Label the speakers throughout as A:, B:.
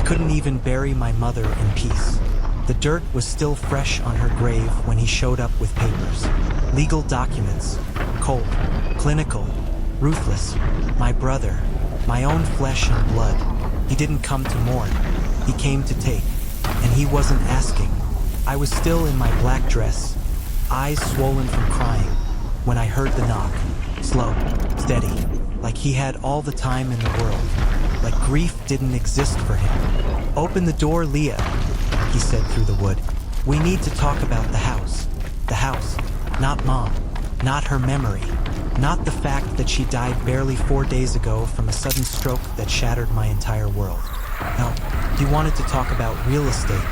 A: couldn't even bury my mother in peace. The dirt was still fresh on her grave when he showed up with papers. Legal documents. Cold. Clinical. Ruthless. My brother. My own flesh and blood. He didn't come to mourn. He came to take. And he wasn't asking. I was still in my black dress, eyes swollen from crying, when I heard the knock. Slow. Steady. Like he had all the time in the world. Like grief didn't exist for him. "Open the door, Leah," he said through the wood. "We need to talk about the house. The house. Not Mom. Not her memory. Not the fact that she died barely 4 days ago from a sudden stroke that shattered my entire world. No, he wanted to talk about real estate."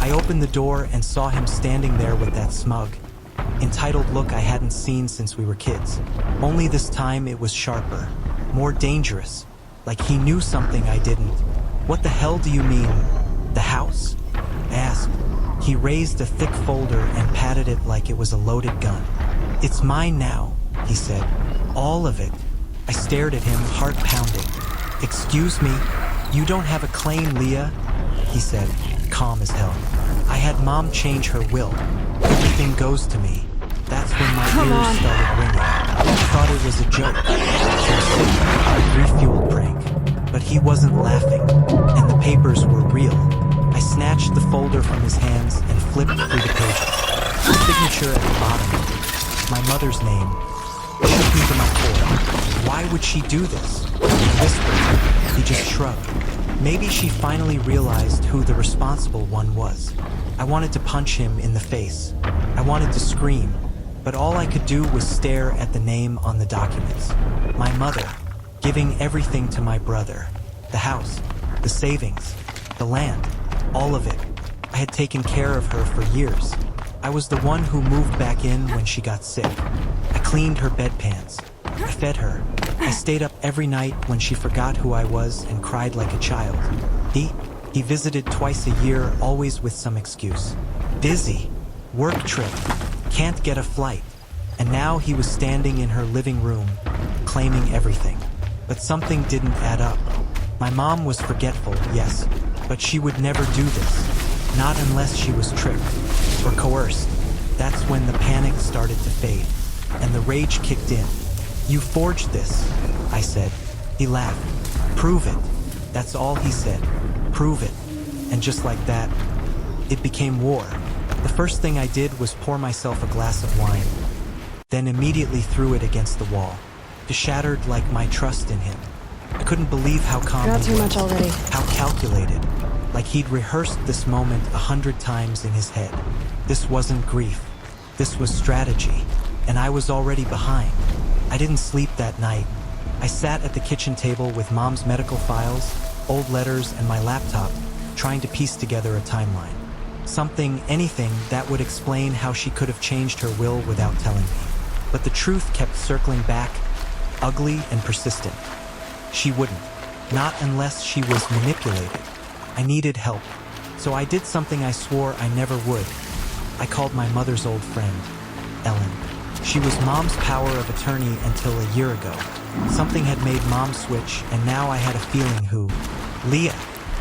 A: I opened the door and saw him standing there with that smug, entitled look I hadn't seen since we were kids. Only this time it was sharper, more dangerous, like he knew something I didn't. "What the hell do you mean, the house?" I asked. He raised a thick folder and patted it like it was a loaded gun. "It's mine now," he said. "All of it." I stared at him, heart pounding. "Excuse me, you don't have a claim, Leah," he said, calm as hell. "I had Mom change her will. Everything goes to me." That's when my ears started ringing. I thought it was a joke, some sick, grief-fueled prank. But he wasn't laughing, and the papers were real. I snatched the folder from his hands and flipped through the pages. The signature at the bottom. My mother's name. It shook me to my core. Why would she do this? He whispered. He just shrugged. Maybe she finally realized who the responsible one was. I wanted to punch him in the face. I wanted to scream, but all I could do was stare at the name on the documents. My mother, giving everything to my brother. The house, the savings, the land, all of it. I had taken care of her for years. I was the one who moved back in when she got sick. I cleaned her bedpans. I fed her. I stayed up every night when she forgot who I was and cried like a child. He visited twice a year, always with some excuse. Busy. Work trip. Can't get a flight. And now he was standing in her living room, claiming everything. But something didn't add up. My mom was forgetful, yes, but she would never do this. Not unless she was tricked or coerced. That's when the panic started to fade, and the rage kicked in. "You forged this," I said. He laughed. "Prove it." That's all he said. "Prove it." And just like that, it became war. The first thing I did was pour myself a glass of wine, then immediately threw it against the wall. It shattered like my trust in him. I couldn't believe how calm
B: Not
A: he
B: too
A: was,
B: much already.
A: how calculated, like he'd rehearsed this moment 100 times in his head. This wasn't grief. This was strategy, and I was already behind. I didn't sleep that night. I sat at the kitchen table with Mom's medical files, old letters, and my laptop, trying to piece together a timeline. Something, anything, that would explain how she could have changed her will without telling me. But the truth kept circling back, ugly and persistent. She wouldn't. Not unless she was manipulated. I needed help. So I did something I swore I never would. I called my mother's old friend, Ellen. She was Mom's power of attorney until a year ago. Something had made Mom switch, and now I had a feeling who. "Leah."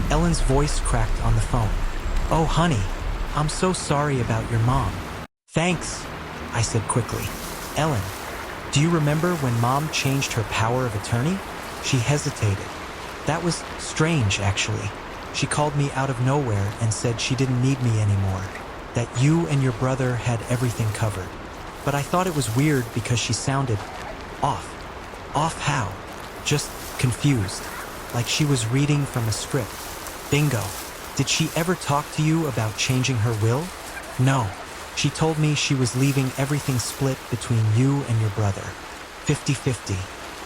A: Ellen's voice cracked on the phone. "Oh, honey, I'm so sorry about your mom." "Thanks," I said quickly. "Ellen, do you remember when Mom changed her power of attorney?" She hesitated. "That was strange, actually. She called me out of nowhere and said she didn't need me anymore, that you and your brother had everything covered. But I thought it was weird because she sounded off. Off how? Just confused, like she was reading from a script. Bingo. Did she ever talk to you about changing her will?" "No. She told me she was leaving everything split between you and your brother. 50-50.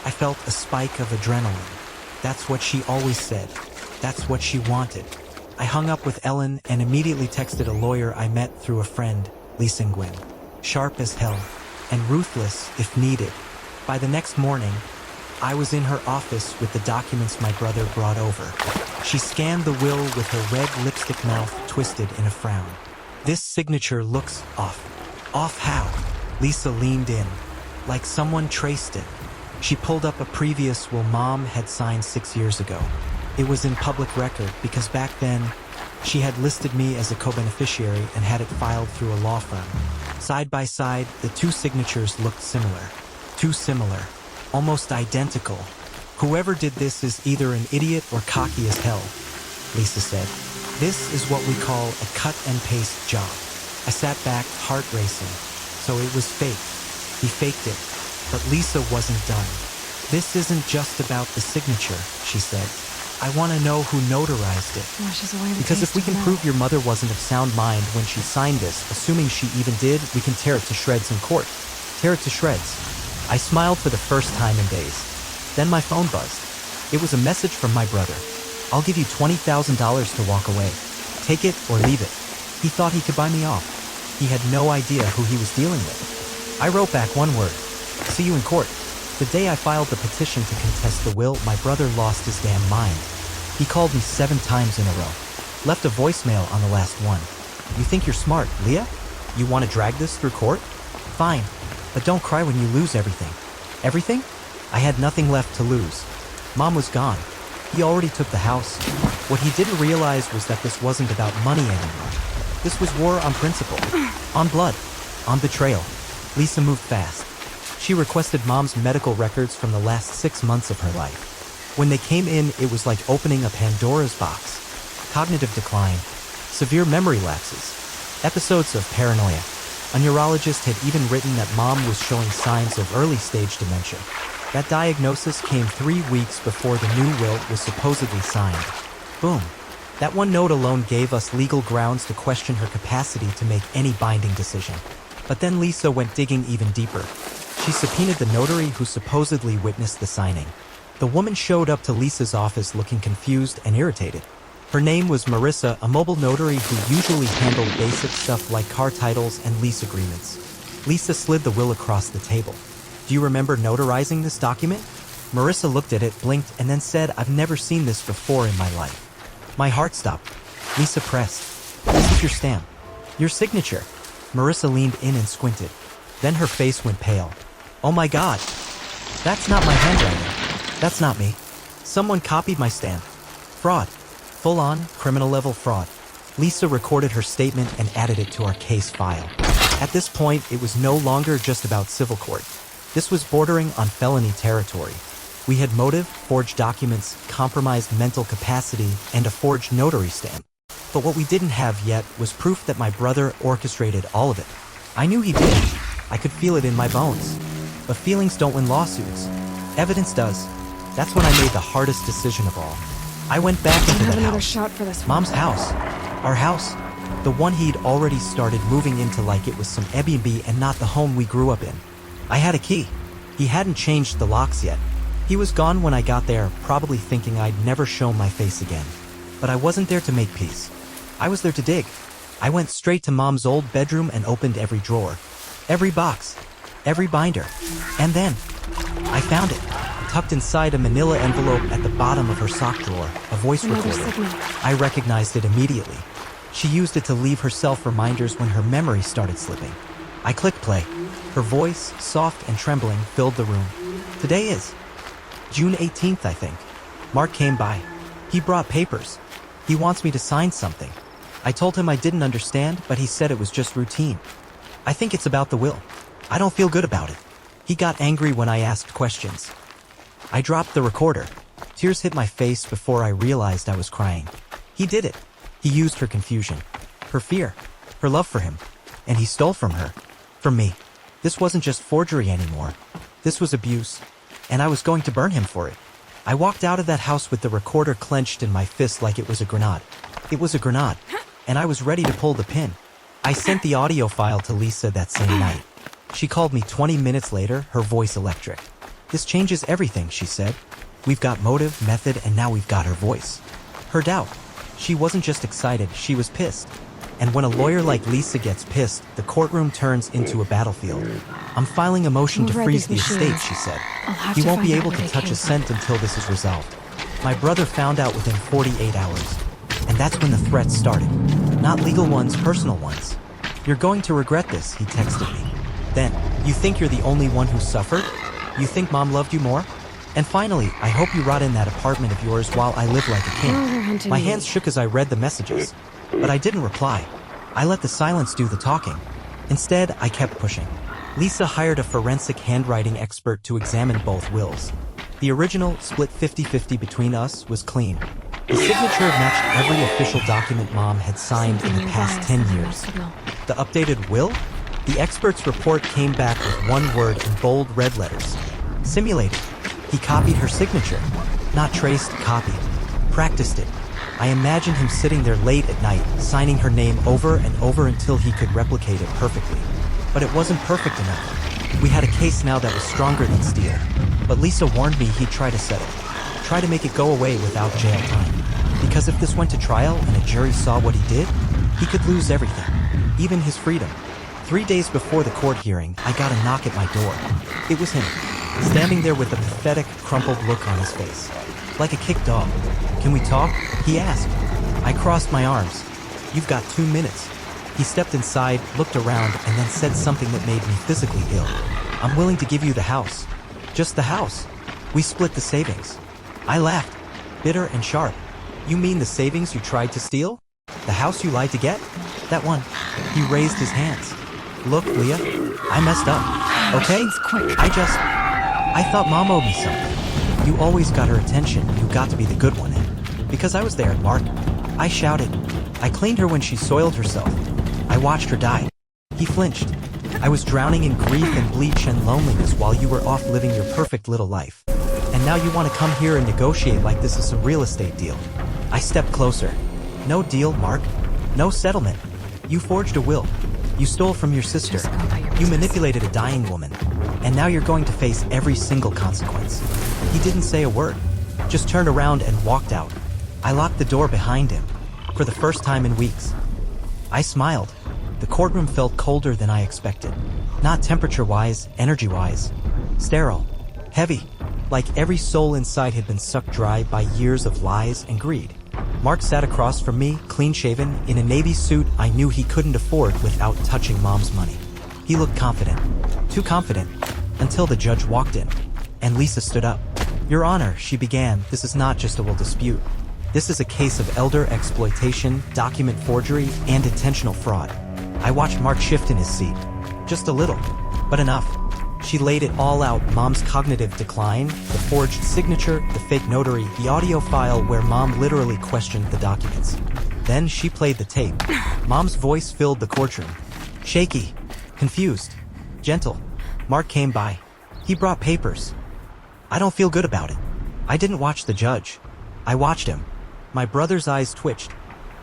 A: I felt a spike of adrenaline. That's what she always said. That's what she wanted. I hung up with Ellen and immediately texted a lawyer I met through a friend, Lisa Nguyen. Sharp as hell, and ruthless if needed. By the next morning, I was in her office with the documents my brother brought over. She scanned the will with her red lipstick mouth twisted in a frown. "This signature looks off." "Off how?" Lisa leaned in, like someone traced it. She pulled up a previous will Mom had signed 6 years ago. It was in public record because back then, she had listed me as a co-beneficiary and had it filed through a law firm. Side by side, the two signatures looked similar. Too similar. Almost identical. Whoever did this is either an idiot or cocky as hell, Lisa said. This is what we call a cut and paste job. I sat back, heart racing. So it was fake. He faked it. But Lisa wasn't done. This isn't just about the signature, she said. I want to know who notarized it. Because if we can prove your mother wasn't of sound mind when she signed this, assuming she even did, we can tear it to shreds in court. Tear it to shreds. I smiled for the first time in days. Then my phone buzzed. It was a message from my brother. I'll give you $20,000 to walk away. Take it or leave it. He thought he could buy me off. He had no idea who he was dealing with. I wrote back one word. See you in court. The day I filed the petition to contest the will, my brother lost his damn mind. He called me 7 times in a row. Left a voicemail on the last one. You think you're smart, Leah? You want to drag this through court? Fine. But don't cry when you lose everything. Everything? I had nothing left to lose. Mom was gone. He already took the house. What he didn't realize was that this wasn't about money anymore. This was war on principle. On blood. On betrayal. Lisa moved fast. She requested Mom's medical records from the last 6 months of her life. When they came in, it was like opening a Pandora's box. Cognitive decline, severe memory lapses, episodes of paranoia. A neurologist had even written that Mom was showing signs of early-stage dementia. That diagnosis came 3 weeks before the new will was supposedly signed. Boom. That one note alone gave us legal grounds to question her capacity to make any binding decision. But then Lisa went digging even deeper. She subpoenaed the notary who supposedly witnessed the signing. The woman showed up to Lisa's office looking confused and irritated. Her name was Marissa, a mobile notary who usually handled basic stuff like car titles and lease agreements. Lisa slid the will across the table. Do you remember notarizing this document? Marissa looked at it, blinked, and then said, I've never seen this before in my life. My heart stopped. Lisa pressed. This is your stamp. Your signature. Marissa leaned in and squinted. Then her face went pale. Oh my God. That's not my handwriting. That's not me. Someone copied my stamp. Fraud. Full-on, criminal-level fraud. Lisa recorded her statement and added it to our case file. At this point, it was no longer just about civil court. This was bordering on felony territory. We had motive, forged documents, compromised mental capacity, and a forged notary stamp. But what we didn't have yet was proof that my brother orchestrated all of it. I knew he did. I could feel it in my bones. But feelings don't win lawsuits. Evidence does. That's when I made the hardest decision of all. I went back into that house.
B: Shot for this
A: Mom's house. Our house. The one he'd already started moving into like it was some Airbnb and not the home we grew up in. I had a key. He hadn't changed the locks yet. He was gone when I got there, probably thinking I'd never show my face again. But I wasn't there to make peace. I was there to dig. I went straight to Mom's old bedroom and opened every drawer. Every box. Every binder. And then, I found it. Tucked inside a manila envelope at the bottom of her sock drawer, a voice recorder. I recognized it immediately. She used it to leave herself reminders when her memory started slipping. I clicked play. Her voice, soft and trembling, filled the room. Today is June 18th, I think. Mark came by. He brought papers. He wants me to sign something. I told him I didn't understand, but he said it was just routine. I think it's about the will. I don't feel good about it. He got angry when I asked questions. I dropped the recorder. Tears hit my face before I realized I was crying. He did it. He used her confusion, her fear, her love for him, and he stole from her. From me. This wasn't just forgery anymore. This was abuse, and I was going to burn him for it. I walked out of that house with the recorder clenched in my fist like it was a grenade. It was a grenade, and I was ready to pull the pin. I sent the audio file to Lisa that same night. She called me 20 minutes later, her voice electric. This changes everything, she said. We've got motive, method, and now we've got her voice. Her doubt. She wasn't just excited, she was pissed. And when a lawyer like Lisa gets pissed, the courtroom turns into a battlefield. I'm filing a motion to freeze the estate, she said. He won't be able to touch a cent until this is resolved. My brother found out within 48 hours. And that's when the threats started. Not legal ones, personal ones. You're going to regret this, he texted me. Then, you think you're the only one who suffered? You think Mom loved you more? And finally, I hope you rot in that apartment of yours while I live like a king. My hands shook as I read the messages, but I didn't reply. I let the silence do the talking. Instead, I kept pushing. Lisa hired a forensic handwriting expert to examine both wills. The original, split 50-50 between us, was clean. The signature matched every official document Mom had signed in the past 10 years. The updated will? The expert's report came back with one word in bold red letters. Simulated. He copied her signature. Not traced, copied. Practiced it. I imagined him sitting there late at night, signing her name over and over until he could replicate it perfectly. But it wasn't perfect enough. We had a case now that was stronger than steel. But Lisa warned me he'd try to settle. Try to make it go away without jail time. Because if this went to trial and a jury saw what he did, he could lose everything, even his freedom. 3 days before the court hearing, I got a knock at my door. It was him, standing there with a pathetic, crumpled look on his face. Like a kicked dog. "Can we talk?" he asked. I crossed my arms. "You've got 2 minutes." He stepped inside, looked around, and then said something that made me physically ill. "I'm willing to give you the house. Just the house. We split the savings." I laughed, bitter and sharp. "You mean the savings you tried to steal? The house you lied to get? That one?" He raised his hands. "Look, Leah, I messed up. Okay? I thought Mom owed me something. You always got her attention. You got to be the good one. Because I was there, Mark." I shouted. "I cleaned her when she soiled herself. I watched her die." He flinched. "I was drowning in grief and bleach and loneliness while you were off living your perfect little life. And now you want to come here and negotiate like this is some real estate deal." I stepped closer. "No deal, Mark. No settlement. You forged a will. You stole from your sister. You manipulated a dying woman. And now you're going to face every single consequence." He didn't say a word. Just turned around and walked out. I locked the door behind him. For the first time in weeks. I smiled. The courtroom felt colder than I expected. Not temperature-wise, energy-wise. Sterile. Heavy. Like every soul inside had been sucked dry by years of lies and greed. Mark sat across from me, clean-shaven, in a navy suit I knew he couldn't afford without touching Mom's money. He looked confident. Too confident. Until the judge walked in. And Lisa stood up. "Your Honor," she began, "this is not just a will dispute. This is a case of elder exploitation, document forgery, and intentional fraud." I watched Mark shift in his seat. Just a little. But enough. She laid it all out: Mom's cognitive decline, the forged signature, the fake notary, the audio file where Mom literally questioned the documents. Then she played the tape. Mom's voice filled the courtroom. Shaky. Confused. Gentle. Mark came by. He brought papers. I don't feel good about it. I didn't watch the judge. I watched him. My brother's eyes twitched.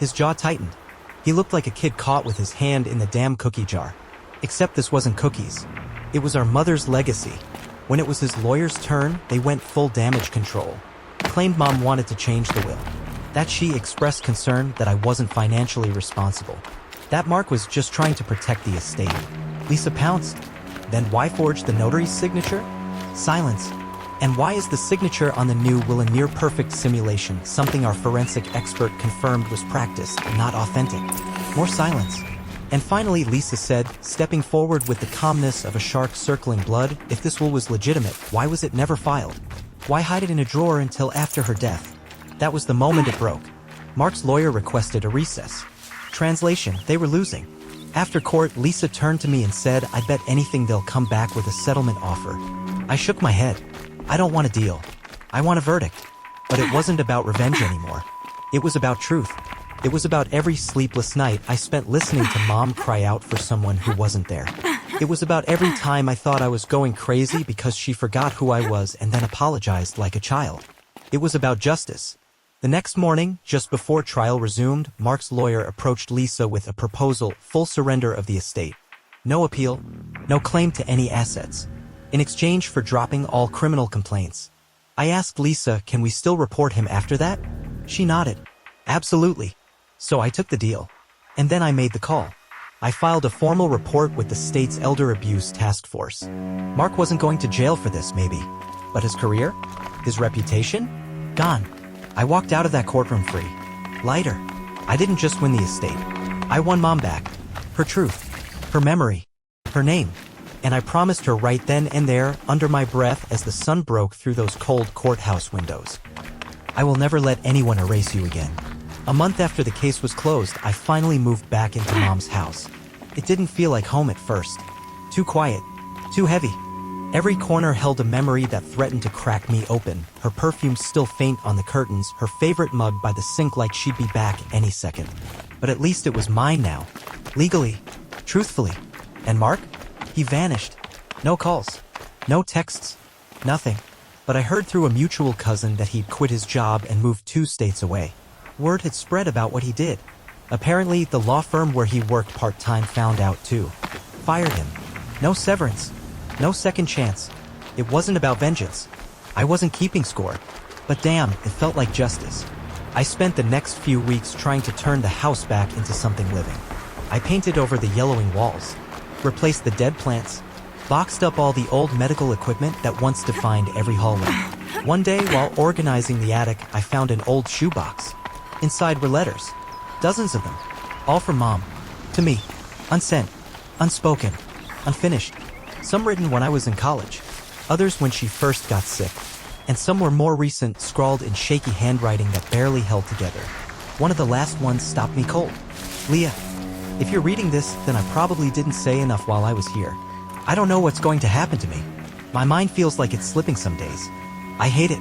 A: His jaw tightened. He looked like a kid caught with his hand in the damn cookie jar. Except this wasn't cookies. It was our mother's legacy. When it was his lawyer's turn, they went full damage control. Claimed Mom wanted to change the will. That she expressed concern that I wasn't financially responsible. That Mark was just trying to protect the estate. Lisa pounced. Then why forge the notary's signature? Silence. And why is the signature on the new will a near-perfect simulation, something our forensic expert confirmed was practiced, not authentic? More silence. And finally Lisa said, stepping forward with the calmness of a shark circling blood, "If this will was legitimate, why was it never filed? Why hide it in a drawer until after her death?" That was the moment it broke. Mark's lawyer requested a recess. Translation: they were losing. After court, Lisa turned to me and said, "I bet anything they'll come back with a settlement offer." I shook my head. I don't want a deal. I want a verdict. But it wasn't about revenge anymore. It was about truth. It was about every sleepless night I spent listening to Mom cry out for someone who wasn't there. It was about every time I thought I was going crazy because she forgot who I was and then apologized like a child. It was about justice. The next morning, just before trial resumed, Mark's lawyer approached Lisa with a proposal: full surrender of the estate. No appeal, no claim to any assets. In exchange for dropping all criminal complaints. I asked Lisa, "Can we still report him after that?" She nodded. "Absolutely." So I took the deal. And then I made the call. I filed a formal report with the state's Elder Abuse Task Force. Mark wasn't going to jail for this, maybe. But his career? His reputation? Gone. I walked out of that courtroom free. Lighter. I didn't just win the estate. I won Mom back. Her truth. Her memory. Her name. And I promised her right then and there, under my breath as the sun broke through those cold courthouse windows. I will never let anyone erase you again. A month after the case was closed, I finally moved back into Mom's house. It didn't feel like home at first. Too quiet. Too heavy. Every corner held a memory that threatened to crack me open, her perfume still faint on the curtains, her favorite mug by the sink like she'd be back any second. But at least it was mine now. Legally. Truthfully. And Mark? He vanished. No calls. No texts. Nothing. But I heard through a mutual cousin that he'd quit his job and moved 2 states away. Word had spread about what he did. Apparently, the law firm where he worked part-time found out too. Fired him. No severance. No second chance. It wasn't about vengeance. I wasn't keeping score. But damn, it felt like justice. I spent the next few weeks trying to turn the house back into something living. I painted over the yellowing walls, replaced the dead plants, boxed up all the old medical equipment that once defined every hallway. One day, while organizing the attic, I found an old shoebox. Inside were letters. Dozens of them. All from Mom. To me. Unsent. Unspoken. Unfinished. Some written when I was in college, others when she first got sick, and some were more recent, scrawled in shaky handwriting that barely held together. One of the last ones stopped me cold. Leah, if you're reading this, then I probably didn't say enough while I was here. I don't know what's going to happen to me. My mind feels like it's slipping some days. I hate it,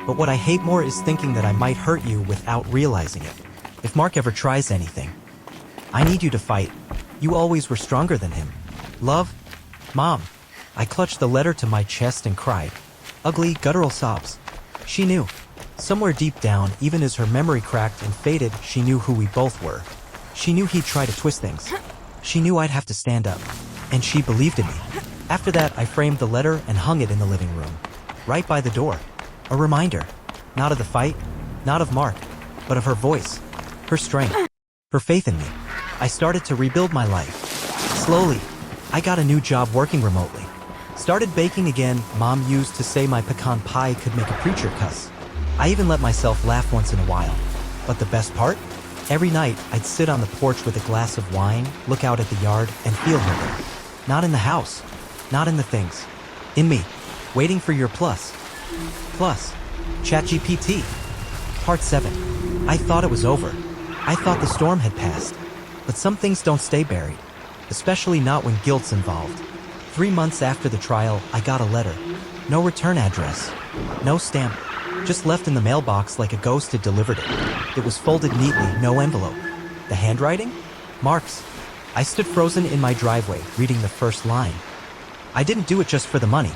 A: but what I hate more is thinking that I might hurt you without realizing it. If Mark ever tries anything, I need you to fight. You always were stronger than him. Love, Mom. I clutched the letter to my chest and cried. Ugly, guttural sobs. She knew. Somewhere deep down, even as her memory cracked and faded, she knew who we both were. She knew he'd try to twist things. She knew I'd have to stand up. And she believed in me. After that, I framed the letter and hung it in the living room. Right by the door. A reminder. Not of the fight, not of Mark, but of her voice. Her strength. Her faith in me. I started to rebuild my life. Slowly. I got a new job working remotely. Started baking again. Mom used to say my pecan pie could make a preacher cuss. I even let myself laugh once in a while. But the best part? Every night, I'd sit on the porch with a glass of wine, look out at the yard, and feel her there. Not in the house. Not in the things. In me. Waiting for your plus. Plus. ChatGPT. Part 7. I thought it was over. I thought the storm had passed. But some things don't stay buried. Especially not when guilt's involved. 3 months after the trial, I got a letter. No return address. No stamp. Just left in the mailbox like a ghost had delivered it. It was folded neatly, no envelope. The handwriting? Mark's. I stood frozen in my driveway, reading the first line. I didn't do it just for the money.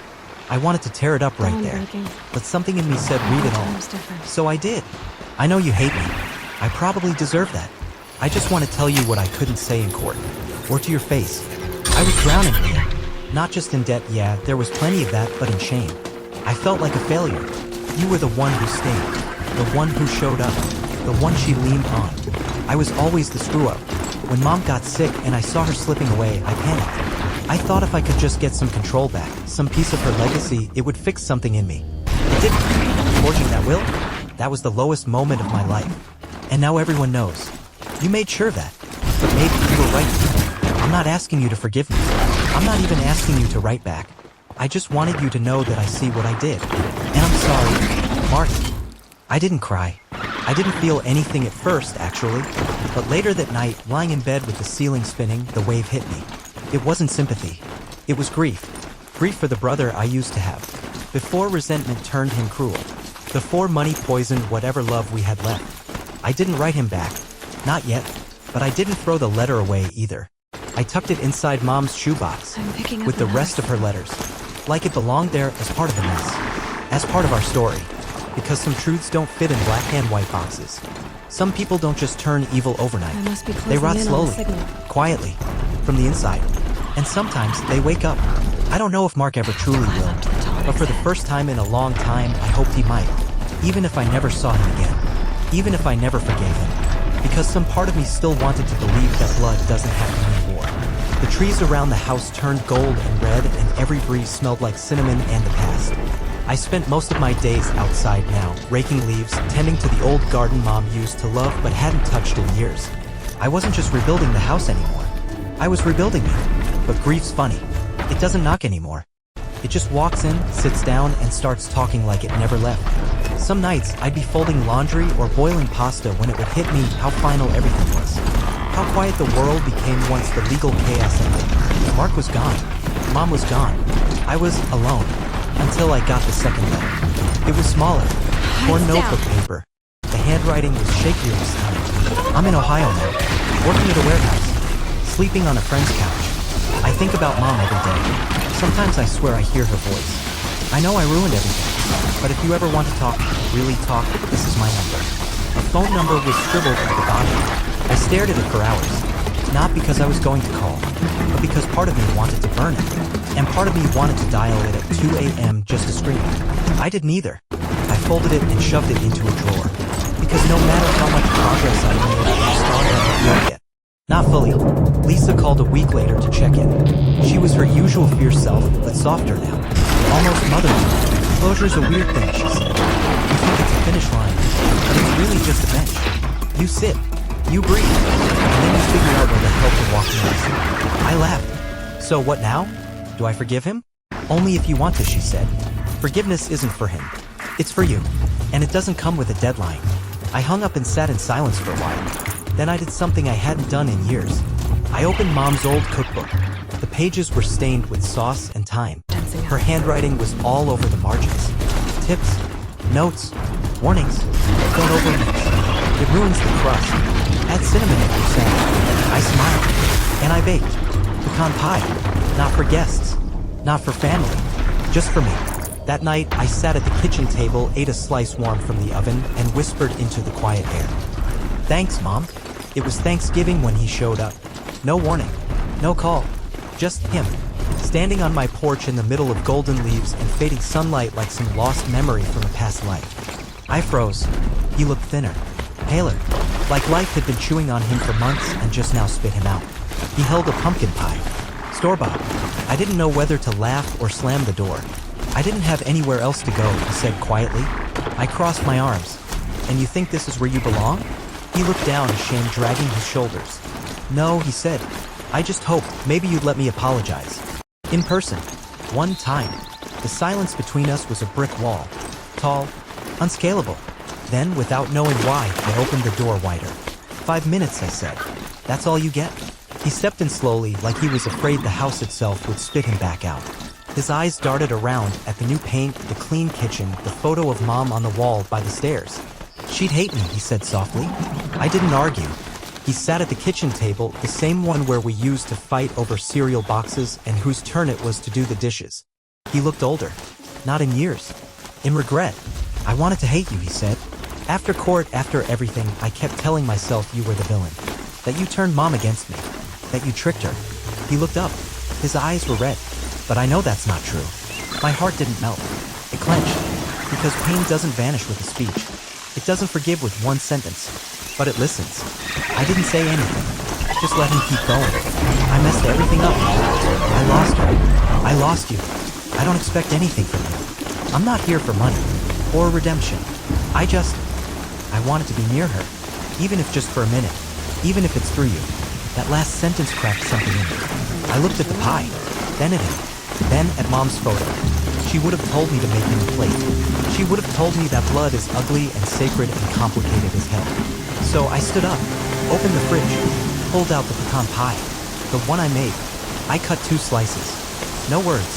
A: I wanted to tear it up right there. But something in me said read it all. So I did. I know you hate me. I probably deserve that. I just want to tell you what I couldn't say in court. Or to your face. I was drowning, Leah. Not just in debt, yeah, there was plenty of that, but in shame. I felt like a failure. You were the one who stayed. The one who showed up. The one she leaned on. I was always the screw-up. When Mom got sick and I saw her slipping away, I panicked. I thought if I could just get some control back, some piece of her legacy, it would fix something in me. It didn't. Forging that will? That was the lowest moment of my life. And now everyone knows. You made sure of that. But maybe you were right. I'm not asking you to forgive me. I'm not even asking you to write back. I just wanted you to know that I see what I did. And I'm sorry. Mark. I didn't cry. I didn't feel anything at first, actually. But later that night, lying in bed with the ceiling spinning, the wave hit me. It wasn't sympathy. It was grief. Grief for the brother I used to have. Before resentment turned him cruel. Before money poisoned whatever love we had left. I didn't write him back. Not yet. But I didn't throw the letter away either. I tucked it inside Mom's shoebox. With the rest of her letters. Like it belonged there as part of the mess. As part of our story. Because some truths don't fit in black and white boxes. Some people don't just turn evil overnight. They rot slowly, quietly, from the inside. And sometimes they wake up. I don't know if Mark ever truly will, but for the first time in a long time, I hoped he might. Even if I never saw him again. Even if I never forgave him. Because some part of me still wanted to believe that blood doesn't have to mean war. The trees around the house turned gold and red, and every breeze smelled like cinnamon and the past. I spent most of my days outside now, raking leaves, tending to the old garden Mom used to love but hadn't touched in years. I wasn't just rebuilding the house anymore. I was rebuilding me. But grief's funny. It doesn't knock anymore. It just walks in, sits down, and starts talking like it never left. Some nights, I'd be folding laundry or boiling pasta when it would hit me how final everything was. How quiet the world became once the legal chaos ended. Mark was gone. Mom was gone. I was alone. Until I got the second letter. It was smaller. Torn notebook paper. The handwriting was shakier this time. I'm in Ohio now, working at a warehouse, sleeping on a friend's couch. I think about Mom every day. Sometimes I swear I hear her voice. I know I ruined everything, but if you ever want to talk, really talk, this is my number. A phone number was scribbled at the bottom. I stared at it for hours, not because I was going to call, but because part of me wanted to burn it, and part of me wanted to dial it at 2 a.m. just to scream. I did neither. I folded it and shoved it into a drawer, because no matter how much progress I made, I still hadn't healed yet. Not fully. Lisa called a week later to check in. She was her usual fierce self, but softer now. Almost motherly. Closure's a weird thing, she said. You think it's a finish line, but it's really just a bench. You sit, you breathe, and then you figure out where the hell to walk next. I laughed. So what now? Do I forgive him? Only if you want to, she said. Forgiveness isn't for him. It's for you. And it doesn't come with a deadline. I hung up and sat in silence for a while. Then I did something I hadn't done in years. I opened Mom's old cookbook. The pages were stained with sauce and thyme. Her handwriting was all over the margins. Tips, notes, warnings. Don't overmix. It ruins the crust. Add cinnamon if you say. I smiled. And I baked. Pecan pie. Not for guests. Not for family. Just for me. That night, I sat at the kitchen table, ate a slice warm from the oven, and whispered into the quiet air. Thanks, Mom. It was Thanksgiving when he showed up. No warning. No call. Just him. Standing on my porch in the middle of golden leaves and fading sunlight like some lost memory from a past life. I froze. He looked thinner. Paler. Like life had been chewing on him for months and just now spit him out. He held a pumpkin pie. Store-bought. I didn't know whether to laugh or slam the door. I didn't have anywhere else to go, he said quietly. I crossed my arms. And you think this is where you belong? He looked down, shame dragging his shoulders. No, he said. I just hoped maybe you'd let me apologize. In person. One time. The silence between us was a brick wall. Tall. Unscalable. Then, without knowing why, I opened the door wider. 5 minutes, I said. That's all you get? He stepped in slowly, like he was afraid the house itself would spit him back out. His eyes darted around at the new paint, the clean kitchen, the photo of Mom on the wall by the stairs. She'd hate me, he said softly. I didn't argue. He sat at the kitchen table, the same one where we used to fight over cereal boxes and whose turn it was to do the dishes. He looked older. Not in years. In regret. I wanted to hate you, he said. After court, after everything, I kept telling myself you were the villain. That you turned Mom against me. That you tricked her. He looked up. His eyes were red. But I know that's not true. My heart didn't melt. It clenched. Because pain doesn't vanish with a speech. It doesn't forgive with one sentence. But it listens. I didn't say anything. Just let him keep going. I messed everything up. I lost her. I lost you. I don't expect anything from you. I'm not here for money. Or redemption. I wanted to be near her. Even if just for a minute. Even if it's through you. That last sentence cracked something in me. I looked at the pie. Then at him. Then at Mom's photo. She would have told me to make him a plate. She would have told me that blood is ugly and sacred and complicated as hell. So I stood up, opened the fridge, pulled out the pecan pie. The one I made. I cut 2 slices. No words.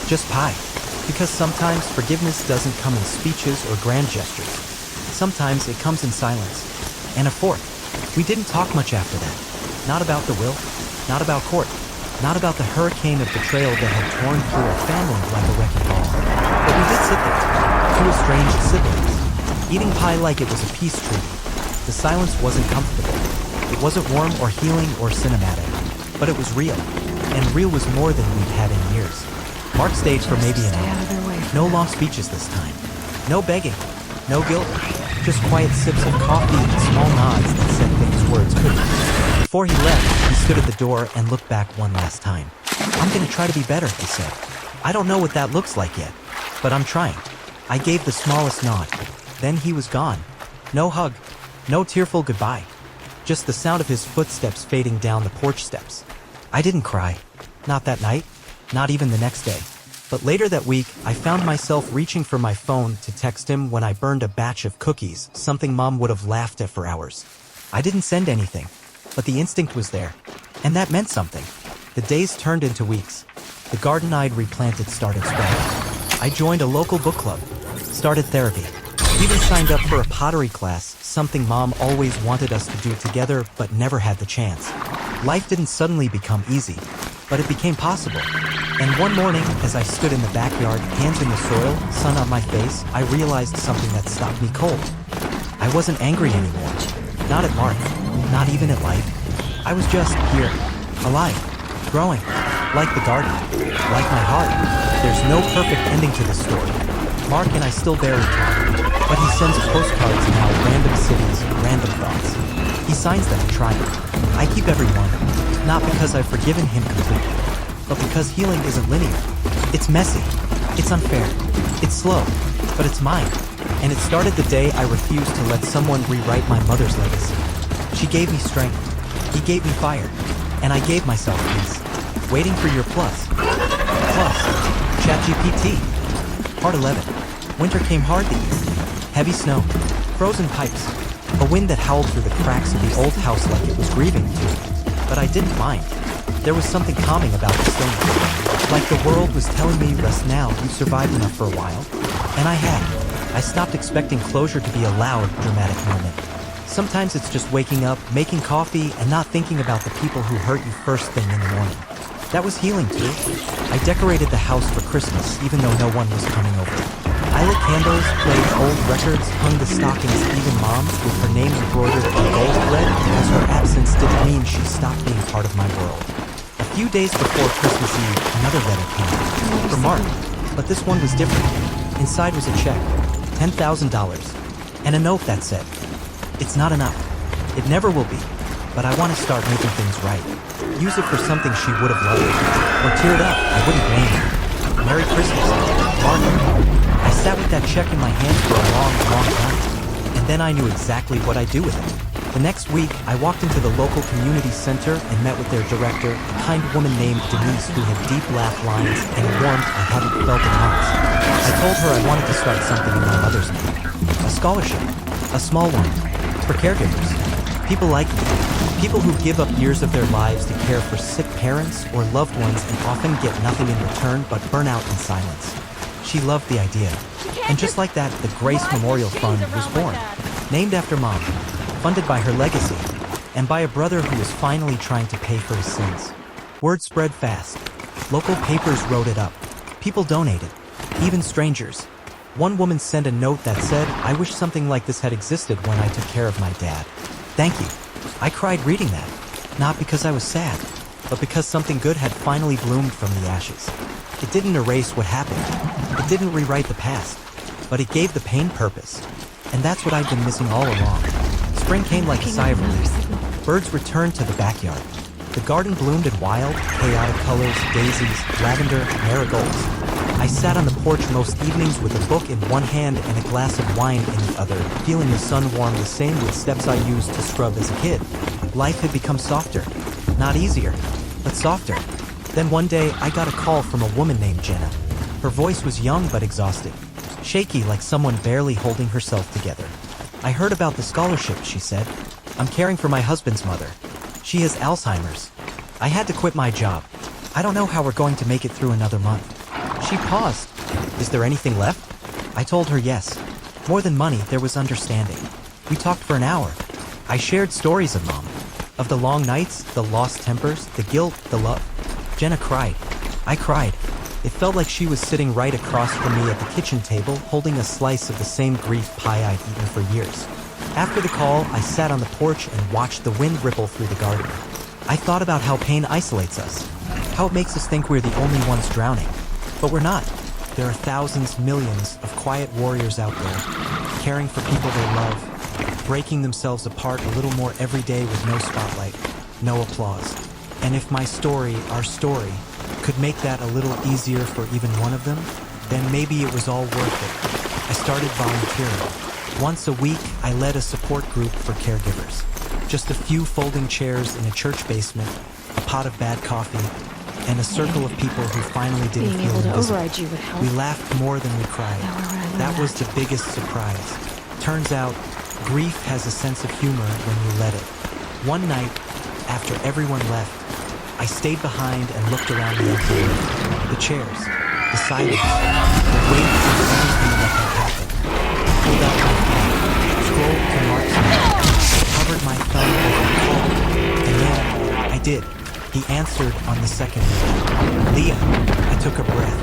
A: Just pie. Because sometimes forgiveness doesn't come in speeches or grand gestures. Sometimes it comes in silence. And a fork. We didn't talk much after that. Not about the will. Not about court. Not about the hurricane of betrayal that had torn through our family like a wrecking ball. But we did sit there, 2 estranged siblings, eating pie like it was a peace treaty. The silence wasn't comfortable. It wasn't warm or healing or cinematic. But it was real. And real was more than we'd had in years. Mark stayed for maybe an hour. No long speeches this time. No begging. No guilt. Just quiet sips of coffee and small nods that said things words couldn't. Before he left, he stood at the door and looked back one last time. I'm gonna try to be better, he said. I don't know what that looks like yet, but I'm trying. I gave the smallest nod. Then he was gone. No hug. No tearful goodbye. Just the sound of his footsteps fading down the porch steps. I didn't cry. Not that night. not even the next day. But later that week, I found myself reaching for my phone to text him when I burned a batch of cookies, something Mom would have laughed at for hours. I didn't send anything, but the instinct was there, and that meant something. The days turned into weeks. The garden I'd replanted started spreading. I joined a local book club, started therapy, even signed up for a pottery class, something Mom always wanted us to do together but never had the chance. Life didn't suddenly become easy, but it became possible. And one morning, as I stood in the backyard, hands in the soil, sun on my face, I realized something that stopped me cold. I wasn't angry anymore. Not at Mark. Not even at life. I was just here. Alive. Growing. Like the garden. Like my heart. There's no perfect ending to this story. Mark and I still barely talk. But he sends postcards now, random cities, random thoughts. He signs them, trying. I keep every one. Not because I've forgiven him completely, but because healing isn't linear. It's messy. It's unfair. It's slow. But it's mine. And it started the day I refused to let someone rewrite my mother's legacy. She gave me strength. He gave me fire. And I gave myself peace. Waiting for your plus. Plus. ChatGPT. Part 11. Winter came hard the year. Heavy snow. Frozen pipes. A wind that howled through the cracks of the old house like it was grieving too. But I didn't mind. There was something calming about the stillness. Like the world was telling me, rest now, you've survived enough for a while. And I had. I stopped expecting closure to be a loud, dramatic moment. Sometimes it's just waking up, making coffee, and not thinking about the people who hurt you first thing in the morning. That was healing too. I decorated the house for Christmas, even though no one was coming over. I lit candles, played old records, hung the stockings even Mom's with her name embroidered in gold thread, as her absence didn't mean she stopped being part of my world. A few days before Christmas Eve, another letter came. From Mark. But this one was different. Inside was a check. $10,000. And a note that said, "It's not enough. It never will be. But I want to start making things right. Use it for something she would have loved. Or teared up. I wouldn't blame her. Merry Christmas, Mark." I sat with that check in my hand for a long, long time. And then I knew exactly what I'd do with it. The next week, I walked into the local community center and met with their director, a kind woman named Denise who had deep laugh lines and a warmth I hadn't felt in months. I told her I wanted to start something in my mother's name. A scholarship. A small one. For caregivers. People like me. People who give up years of their lives to care for sick parents or loved ones and often get nothing in return but burn out in silence. She loved the idea. And just like that, the Grace Memorial Fund was born. Named after Mom. Funded by her legacy. And by a brother who was finally trying to pay for his sins. Word spread fast. Local papers wrote it up. People donated. Even strangers. One woman sent a note that said, "I wish something like this had existed when I took care of my dad. Thank you." I cried reading that. Not because I was sad, but because something good had finally bloomed from the ashes. It didn't erase what happened. It didn't rewrite the past. But it gave the pain purpose. And that's what I've been missing all along. Spring came like a sigh of relief. Birds returned to the backyard. The garden bloomed in wild, chaotic colors, daisies, lavender, marigolds. I sat on the porch most evenings with a book in one hand and a glass of wine in the other, feeling the sun warm the same with steps I used to scrub as a kid. Life had become softer. Not easier, but softer. Then one day, I got a call from a woman named Jenna. Her voice was young but exhausted. Shaky like someone barely holding herself together. "I heard about the scholarship," she said. "I'm caring for my husband's mother. She has Alzheimer's. I had to quit my job. I don't know how we're going to make it through another month." She paused. "Is there anything left?" I told her yes. More than money, there was understanding. We talked for an hour. I shared stories of Mom. Of the long nights, the lost tempers, the guilt, the love. Jenna cried. I cried. It felt like she was sitting right across from me at the kitchen table, holding a slice of the same grief pie I'd eaten for years. After the call, I sat on the porch and watched the wind ripple through the garden. I thought about how pain isolates us, how it makes us think we're the only ones drowning. But we're not. There are thousands, millions of quiet warriors out there, caring for people they love, breaking themselves apart a little more every day with no spotlight, no applause. And if my story, our story, could make that a little easier for even one of them, then maybe it was all worth it. I started volunteering. Once a week, I led a support group for caregivers. Just a few folding chairs in a church basement, a pot of bad coffee, and a circle of people who finally didn't
B: Being
A: feel
B: able to
A: invisible.
B: override you would help.
A: We laughed more than we cried.
B: Now where would I learn
A: That was the biggest surprise. Turns out, grief has a sense of humor when you let it. One night, after everyone left, I stayed behind and looked around the empty room. The chairs, the silence, the weight of everything that had happened. I pulled out my phone, scrolled to Mark's name, covered my thumb over the call, and then I did. He answered on the second ring. Leah, I took a breath.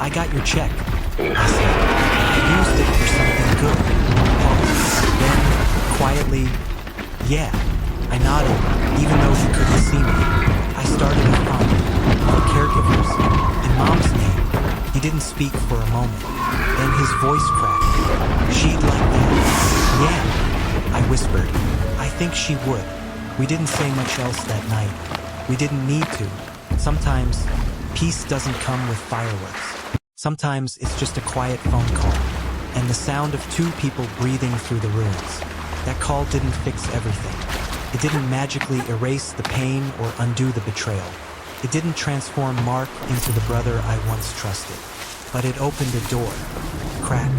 A: I got your check, I said. I used it for something good. Pause. Then, quietly, yeah. I nodded, even though he couldn't see me. I started a fund for caregivers in Mom's name. He didn't speak for a moment. Then his voice cracked. She'd like that. Yeah, I whispered. I think she would. We didn't say much else that night. We didn't need to. Sometimes, peace doesn't come with fireworks. Sometimes it's just a quiet phone call, and the sound of two people breathing through the ruins. That call didn't fix everything. It didn't magically erase the pain or undo the betrayal. It didn't transform Mark into the brother I once trusted. But it opened a door. Crack.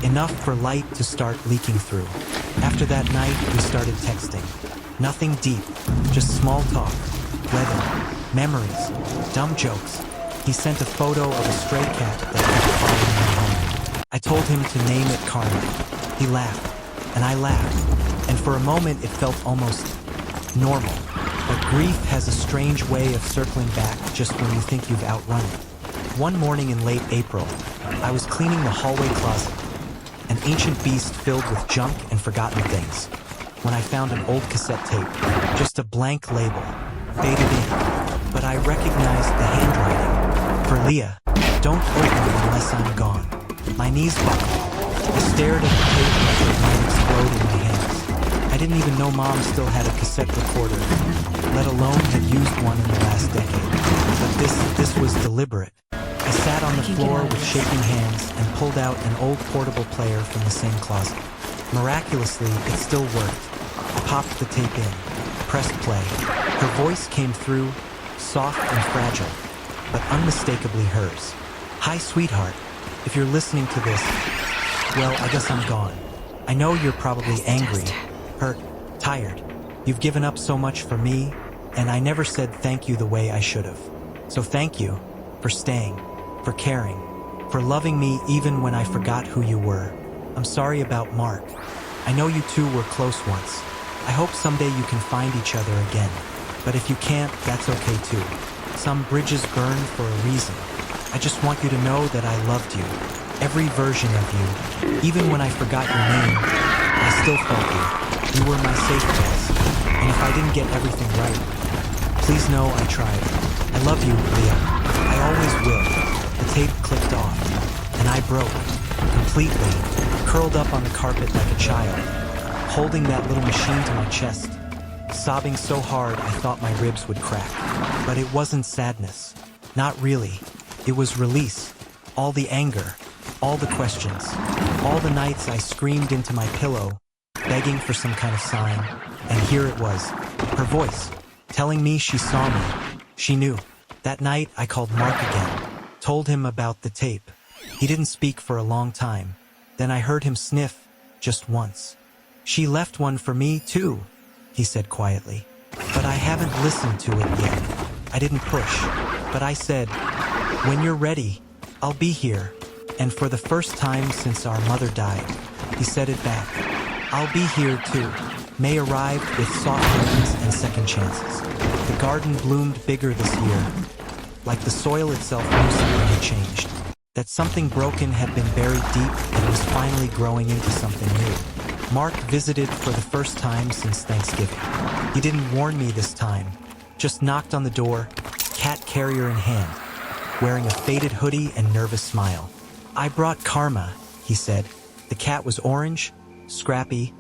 A: Enough for light to start leaking through. After that night, we started texting. Nothing deep, just small talk. Weather, memories, dumb jokes. He sent a photo of a stray cat that kept following me home. I told him to name it Karma. He laughed, and I laughed, and for a moment it felt almost normal. But grief has a strange way of circling back just when you think you've outrun it. One morning in late April, I was cleaning the hallway closet, an ancient beast filled with junk and forgotten things, when I found an old cassette tape, just a blank label, faded in, but I recognized the handwriting. For Leah, don't open unless I'm gone. My knees buckled. I stared at the tape like it might explode in my hands. I didn't even know Mom still had a cassette recorder, let alone had used one in the last decade. But this was deliberate. I sat on the floor with shaking hands and pulled out an old portable player from the same closet. Miraculously, it still worked. I popped the tape in, pressed play. Her voice came through, soft and fragile, but unmistakably hers. Hi, sweetheart. If you're listening to this, well, I guess I'm gone. I know you're probably angry, hurt, tired. You've given up so much for me, and I never said thank you the way I should have. So thank you for staying, for caring, for loving me even when I forgot who you were. I'm sorry about Mark. I know you two were close once. I hope someday you can find each other again. But if you can't, that's okay too. Some bridges burn for a reason. I just want you to know that I loved you. Every version of you. Even when I forgot your name, I still felt you. You were my safe place. And if I didn't get everything right, please know I tried. I love you, Leah. I always will. The tape clicked off, and I broke, completely, curled up on the carpet like a child, holding that little machine to my chest, sobbing so hard I thought my ribs would crack. But it wasn't sadness. Not really. It was release. All the anger, all the questions, all the nights I screamed into my pillow, begging for some kind of sign, and here it was, her voice, telling me she saw me. She knew. That night I called Mark again, told him about the tape. He didn't speak for a long time. Then I heard him sniff, just once. She left one for me too, he said quietly. But I haven't listened to it yet. I didn't push, but I said, when you're ready, I'll be here. And for the first time since our mother died, he said it back. I'll be here too. May arrived with soft rains and second chances. The garden bloomed bigger this year. Like the soil itself knew something had changed. That something broken had been buried deep and was finally growing into something new. Mark visited for the first time since Thanksgiving. He didn't warn me this time. Just knocked on the door, cat carrier in hand, wearing a faded hoodie and nervous smile. I brought Karma, he said. The cat was orange, scrappy,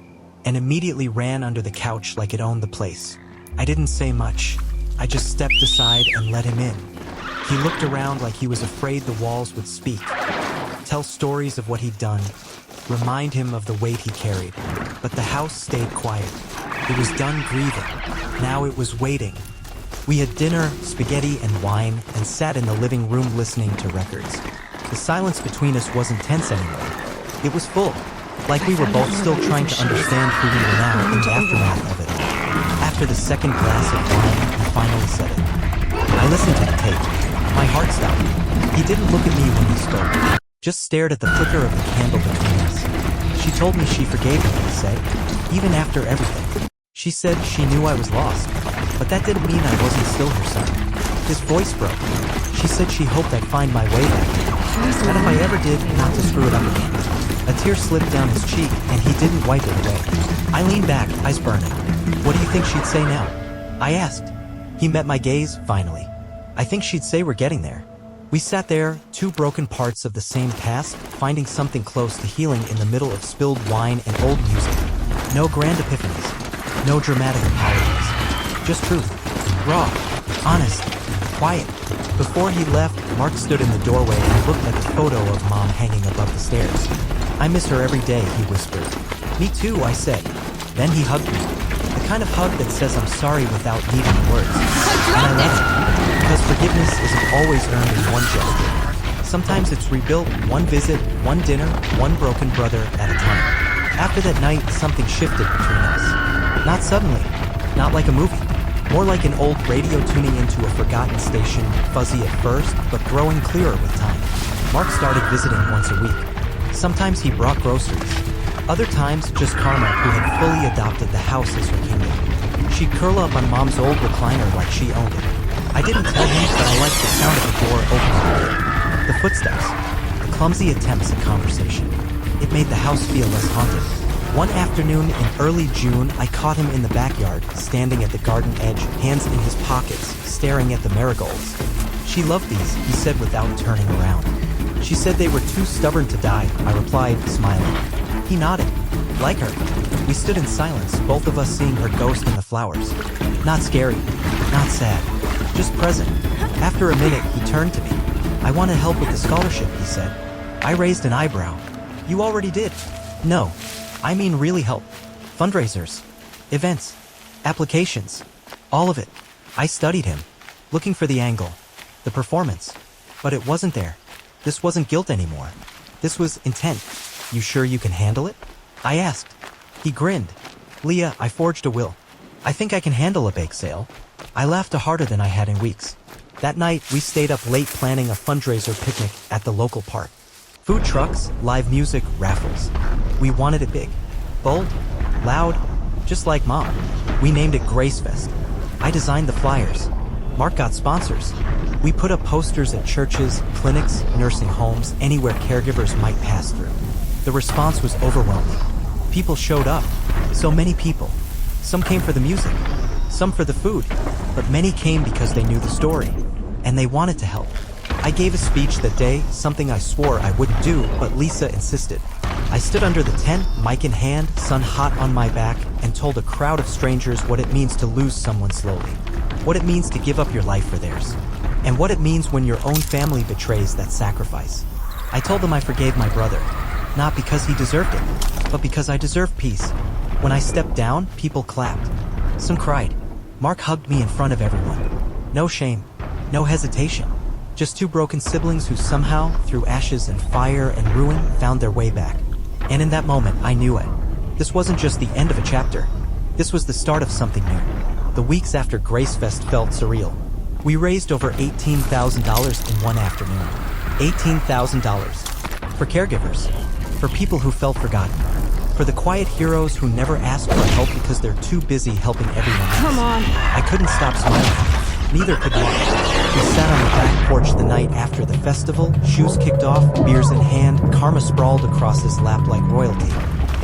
A: and immediately ran under the couch like it owned the place. I didn't say much. I just stepped aside and let him in. He looked around like he was afraid the walls would speak, tell stories of what he'd done, remind him of the weight he carried. But the house stayed quiet. It was done grieving. Now it was waiting. We had dinner, spaghetti, and wine, and sat in the living room listening to records. The silence between us wasn't tense anymore. It was full, like we were both still trying to understand who we were now in the aftermath of it all. After the second glass of wine, he finally said it. I listened to the tape. My heart stopped. He didn't look at me when he spoke, just stared at the flicker of the candle between us. She told me she forgave me, he said, even after everything. She said she knew I was lost, but that didn't mean I wasn't still her son. His voice broke. She said she hoped I'd find my way back, and if I ever did, not to screw it up again. A tear slipped down his cheek, and he didn't wipe it away. I leaned back, eyes burning. What do you think she'd say now? I asked. He met my gaze, finally. I think she'd say we're getting there. We sat there, two broken parts of the same past, finding something close to healing in the middle of spilled wine and old music. No grand epiphanies. No dramatic apologies. Just truth. Raw. Honest. Quiet. Before he left, Mark stood in the doorway and looked at the photo of Mom hanging above the stairs. I miss her every day, he whispered. Me too, I said. Then he hugged me. The kind of hug that says I'm sorry without needing words. And I love it. Because forgiveness isn't always earned in one gesture. Sometimes it's rebuilt, one visit, one dinner, one broken brother at a time. After that night, something shifted between us. Not suddenly. Not like a movie. More like an old radio tuning into a forgotten station, fuzzy at first, but growing clearer with time. Mark started visiting once a week. Sometimes he brought groceries. Other times, just Karma, who had fully adopted the house as her kingdom. She'd curl up on Mom's old recliner like she owned it. I didn't tell him, but I liked the sound of the door opening. The footsteps. The clumsy attempts at conversation. It made the house feel less haunted. One afternoon in early June, I caught him in the backyard, standing at the garden edge, hands in his pockets, staring at the marigolds. She loved these, he said without turning around. She said they were too stubborn to die, I replied, smiling. He nodded. Like her. We stood in silence, both of us seeing her ghost in the flowers. Not scary. Not sad. Just present. After a minute, he turned to me. I want to help with the scholarship, he said. I raised an eyebrow. You already did. No. I mean really help. Fundraisers. Events. Applications. All of it. I studied him. Looking for the angle. The performance. But it wasn't there. This wasn't guilt anymore. This was intent. You sure you can handle it? I asked. He grinned. Leah, I forged a will. I think I can handle a bake sale. I laughed harder than I had in weeks. That night, we stayed up late planning a fundraiser picnic at the local park. Food trucks, live music, raffles. We wanted it big. Bold, loud, just like Mom. We named it Grace Fest. I designed the flyers. Mark got sponsors. We put up posters at churches, clinics, nursing homes, anywhere caregivers might pass through. The response was overwhelming. People showed up. So many people. Some came for the music. Some for the food. But many came because they knew the story. And they wanted to help. I gave a speech that day, something I swore I wouldn't do, but Lisa insisted. I stood under the tent, mic in hand, sun hot on my back, and told a crowd of strangers what it means to lose someone slowly. What it means to give up your life for theirs. And what it means when your own family betrays that sacrifice. I told them I forgave my brother. Not because he deserved it, but because I deserved peace. When I stepped down, people clapped. Some cried. Mark hugged me in front of everyone. No shame. No hesitation. Just two broken siblings who somehow, through ashes and fire and ruin, found their way back. And in that moment, I knew it. This wasn't just the end of a chapter. This was the start of something new. The weeks after Grace Fest felt surreal. We raised over $18,000 in one afternoon. $18,000. For caregivers. For people who felt forgotten. For the quiet heroes who never asked for help because they're too busy helping everyone else.
B: Come on.
A: I couldn't stop smiling. Neither could Mark. We sat on the back porch the night after the festival, shoes kicked off, beers in hand, Karma sprawled across his lap like royalty.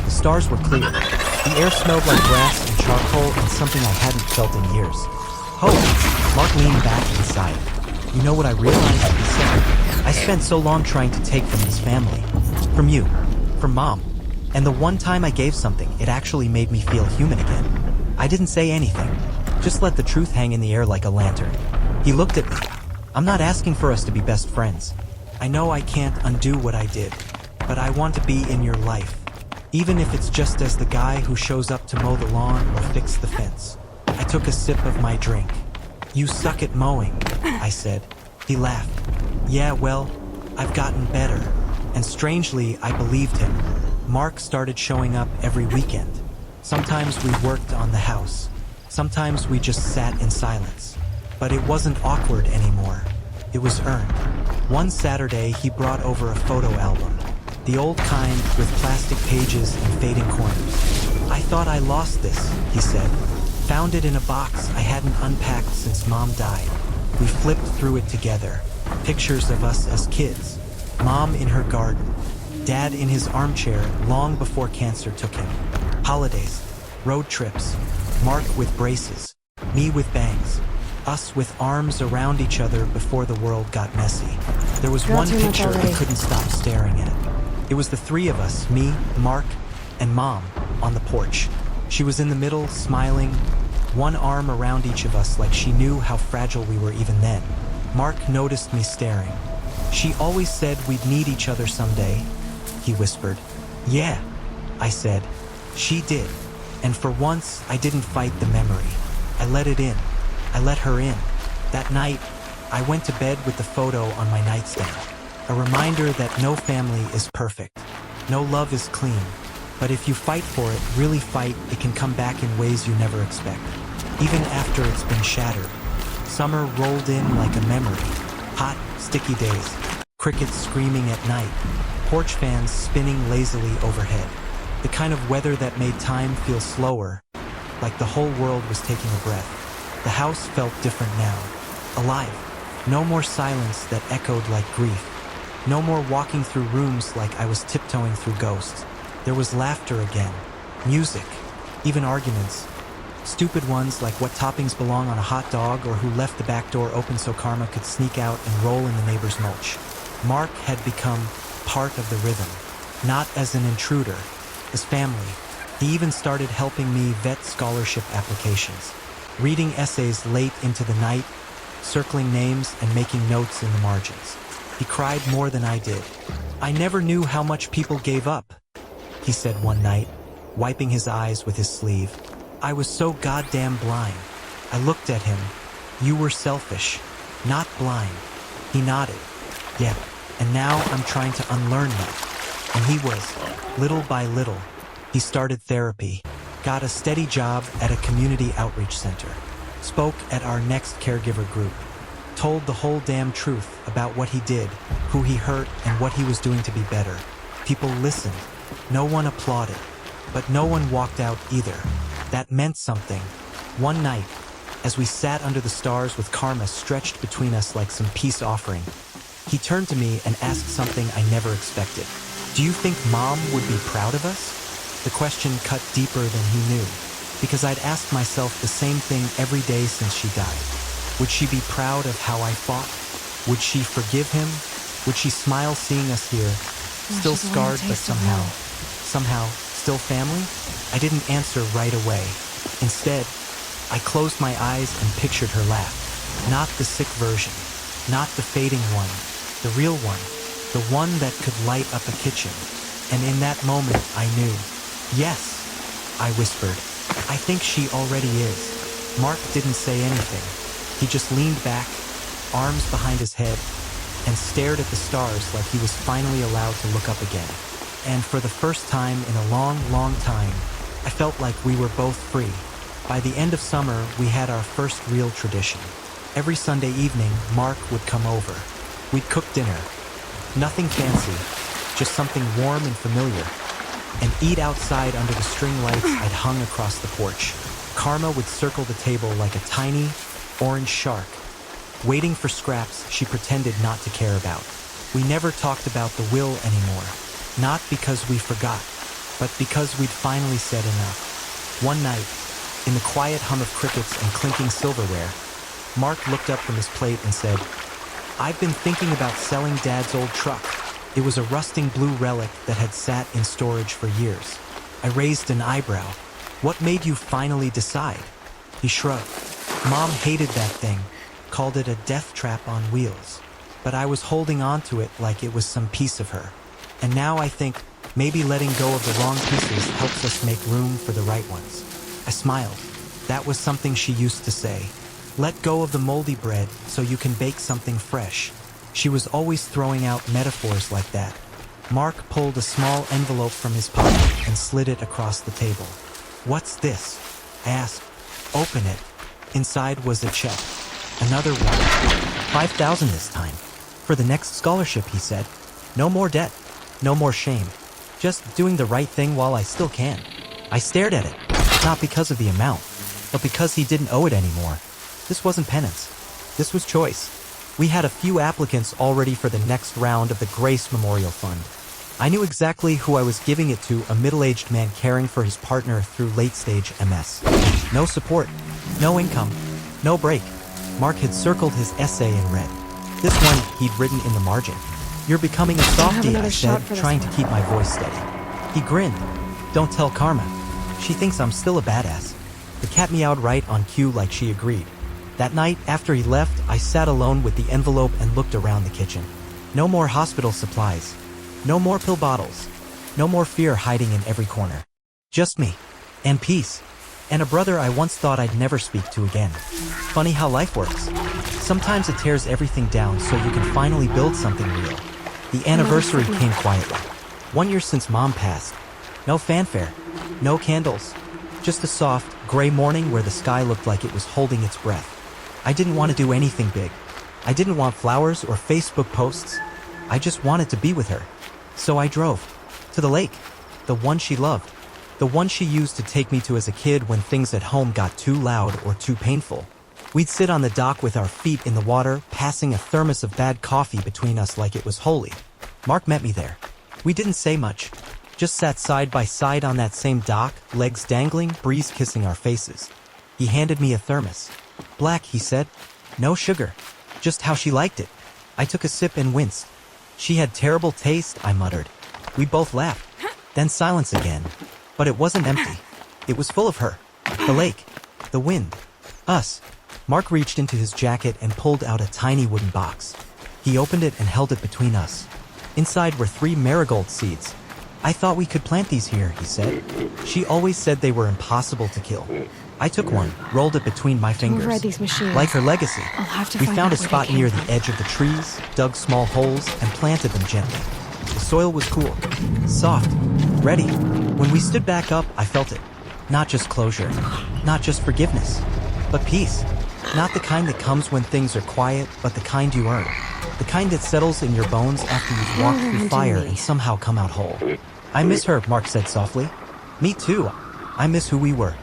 A: The stars were clear. The air smelled like grass and charcoal and something I hadn't felt in years. Hope. Mark leaned back and sighed. You know what I realized? He said. I spent so long trying to take from this family. From you. From Mom. And the one time I gave something, it actually made me feel human again. I didn't say anything. Just let the truth hang in the air like a lantern. He looked at me. I'm not asking for us to be best friends. I know I can't undo what I did, but I want to be in your life. Even if it's just as the guy who shows up to mow the lawn or fix the fence. I took a sip of my drink. "You suck at mowing," I said. He laughed. "Yeah, well, I've gotten better." And strangely, I believed him. Mark started showing up every weekend. Sometimes we worked on the house. Sometimes we just sat in silence. But it wasn't awkward anymore. It was earned. One Saturday, he brought over a photo album. The old kind with plastic pages and fading corners. "I thought I lost this," he said. "Found it in a box I hadn't unpacked since Mom died." We flipped through it together. Pictures of us as kids. Mom in her garden. Dad in his armchair long before cancer took him. Holidays. Road trips. Mark with braces. Me with bangs. Us with arms around each other before the world got messy. There was one picture I couldn't stop staring at. It was the three of us, me, Mark, and Mom, on the porch. She was in the middle, smiling, one arm around each of us like she knew how fragile we were even then. Mark noticed me staring. "She always said we'd need each other someday," he whispered. "Yeah," I said. "She did." And for once, I didn't fight the memory. I let it in. I let her in. That night, I went to bed with the photo on my nightstand. A reminder that no family is perfect. No love is clean. But if you fight for it, really fight, it can come back in ways you never expect. Even after it's been shattered. Summer rolled in like a memory. Hot, sticky days. Crickets screaming at night. Porch fans spinning lazily overhead. The kind of weather that made time feel slower, like the whole world was taking a breath. The house felt different now. Alive. No more silence that echoed like grief. No more walking through rooms like I was tiptoeing through ghosts. There was laughter again. Music. Even arguments. Stupid ones like what toppings belong on a hot dog or who left the back door open so Karma could sneak out and roll in the neighbor's mulch. Mark had become part of the rhythm. Not as an intruder. As family. He even started helping me vet scholarship applications. Reading essays late into the night, circling names and making notes in the margins. He cried more than I did. "I never knew how much people gave up," he said one night, wiping his eyes with his sleeve. "I was so goddamn blind." I looked at him. "You were selfish, not blind." He nodded. "Yeah, and now I'm trying to unlearn that." And he was, little by little. He started therapy, got a steady job at a community outreach center, spoke at our next caregiver group, told the whole damn truth about what he did, who he hurt, and what he was doing to be better. People listened. No one applauded. But no one walked out either. That meant something. One night, as we sat under the stars with Karma stretched between us like some peace offering, he turned to me and asked something I never expected. "Do you think Mom would be proud of us?" The question cut deeper than he knew, because I'd asked myself the same thing every day since she died. Would she be proud of how I fought? Would she forgive him? Would she smile seeing us here, still scarred but somehow, still family? I didn't answer right away. Instead, I closed my eyes and pictured her laugh. Not the sick version, not the fading one, the real one, the one that could light up a kitchen. And in that moment, I knew. "Yes," I whispered. "I think she already is." Mark didn't say anything. He just leaned back, arms behind his head, and stared at the stars like he was finally allowed to look up again. And for the first time in a long, long time, I felt like we were both free. By the end of summer, we had our first real tradition. Every Sunday evening, Mark would come over. We'd cook dinner. Nothing fancy, just something warm and familiar. And eat outside under the string lights I'd hung across the porch. Karma would circle the table like a tiny, orange shark. Waiting for scraps she pretended not to care about. We never talked about the will anymore. Not because we forgot, but because we'd finally said enough. One night, in the quiet hum of crickets and clinking silverware, Mark looked up from his plate and said, "I've been thinking about selling Dad's old truck." It was a rusting blue relic that had sat in storage for years. I raised an eyebrow. "What made you finally decide?" He shrugged. "Mom hated that thing, called it a death trap on wheels. But I was holding on to it like it was some piece of her. And now I think maybe letting go of the wrong pieces helps us make room for the right ones." I smiled. That was something she used to say. Let go of the moldy bread so you can bake something fresh. She was always throwing out metaphors like that. Mark pulled a small envelope from his pocket and slid it across the table. "What's this?" I asked. "Open it." Inside was a check. Another one. 5,000 this time. For the next scholarship, he said. No more debt. No more shame. Just doing the right thing while I still can. I stared at it, not because of the amount, but because he didn't owe it anymore. This wasn't penance. This was choice. We had a few applicants already for the next round of the Grace Memorial Fund. I knew exactly who I was giving it to, a middle-aged man caring for his partner through late-stage MS. No support, no income, no break. Mark had circled his essay in red. This one he'd written in the margin. "You're becoming a softie," I said, trying to keep my voice steady. He grinned. "Don't tell Karma. She thinks I'm still a badass." The cat meowed right on cue like she agreed. That night, after he left, I sat alone with the envelope and looked around the kitchen. No more hospital supplies. No more pill bottles. No more fear hiding in every corner. Just me. And peace. And a brother I once thought I'd never speak to again. Funny how life works. Sometimes it tears everything down so you can finally build something real. The anniversary came quietly. 1 year since Mom passed. No fanfare. No candles. Just a soft, gray morning where the sky looked like it was holding its breath. I didn't want to do anything big. I didn't want flowers or Facebook posts. I just wanted to be with her. So I drove. To the lake. The one she loved. The one she used to take me to as a kid when things at home got too loud or too painful. We'd sit on the dock with our feet in the water, passing a thermos of bad coffee between us like it was holy. Mark met me there. We didn't say much. Just sat side by side on that same dock, legs dangling, breeze kissing our faces. He handed me a thermos. "Black," he said. "No sugar. Just how she liked it." I took a sip and winced. "She had terrible taste," I muttered. We both laughed. Then silence again. But it wasn't empty. It was full of her. The lake. The wind. Us. Mark reached into his jacket and pulled out a tiny wooden box. He opened it and held it between us. Inside were 3 marigold seeds. "I thought we could plant these here," he said. She always said they were impossible to kill. I took one, rolled it between my fingers. Like her legacy. We found a spot near the edge of the trees, dug small holes, and planted them gently. The soil was cool, soft, ready. When we stood back up, I felt it. Not just closure, not just forgiveness, but peace. Not the kind that comes when things are quiet, but the kind you earn. The kind that settles in your bones after you've walked through fire and somehow come out whole. "I miss her," Mark said softly. "Me too. I miss who we were.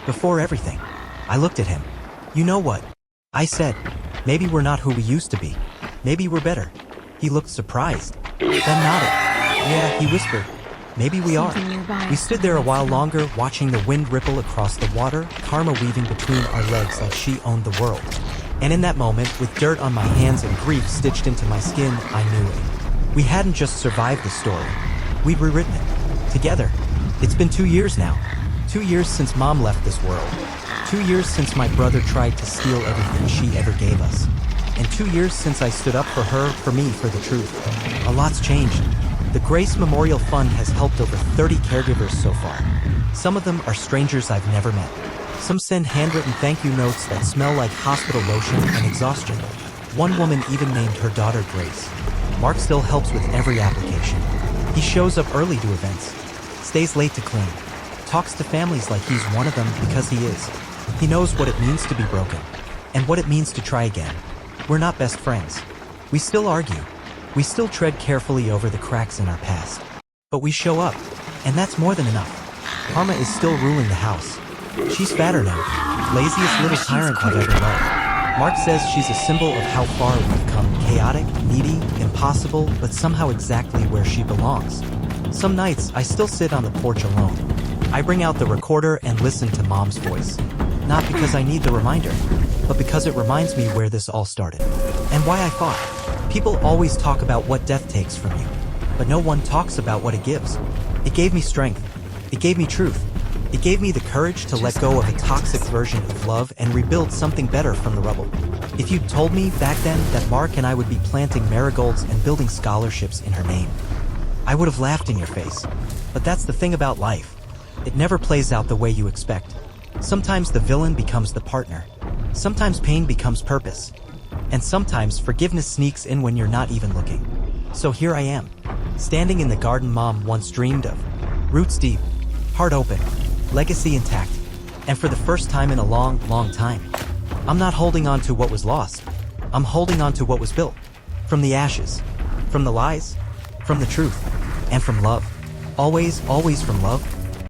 A: Before everything." I looked at him. "You know what?" I said. "Maybe we're not who we used to be. Maybe we're better." He looked surprised, then nodded. "Yeah," he whispered. "Maybe we are." We stood there a while longer, watching the wind ripple across the water, Karma weaving between our legs like she owned the world. And in that moment, with dirt on my hands and grief stitched into my skin, I knew it. We hadn't just survived the story. We'd rewritten it. Together. It's been 2 years now. 2 years since Mom left this world. 2 years since my brother tried to steal everything she ever gave us. And 2 years since I stood up for her, for me, for the truth. A lot's changed. The Grace Memorial Fund has helped over 30 caregivers so far. Some of them are strangers I've never met. Some send handwritten thank you notes that smell like hospital lotion and exhaustion. One woman even named her daughter Grace. Mark still helps with every application. He shows up early to events, stays late to clean, talks to families like he's one of them because he is. He knows what it means to be broken, and what it means to try again. We're not best friends. We still argue. We still tread carefully over the cracks in our past. But we show up, and that's more than enough. Karma is still ruling the house. She's fatter now. Laziest little tyrant I've ever loved. Mark says she's a symbol of how far we've come. Chaotic, needy, impossible, but somehow exactly where she belongs. Some nights, I still sit on the porch alone. I bring out the recorder and listen to Mom's voice. Not because I need the reminder, but because it reminds me where this all started. And why I fought. People always talk about what death takes from you, but no one talks about what it gives. It gave me strength. It gave me truth. It gave me the courage to let go of a toxic version of love and rebuild something better from the rubble. If you'd told me back then that Mark and I would be planting marigolds and building scholarships in her name, I would have laughed in your face. But that's the thing about life. It never plays out the way you expect. Sometimes the villain becomes the partner. Sometimes pain becomes purpose. And sometimes forgiveness sneaks in when you're not even looking. So here I am, standing in the garden Mom once dreamed of. Roots deep, heart open, legacy intact. And for the first time in a long, long time, I'm not holding on to what was lost. I'm holding on to what was built. From the ashes, from the lies, from the truth, and from love. Always, always from love.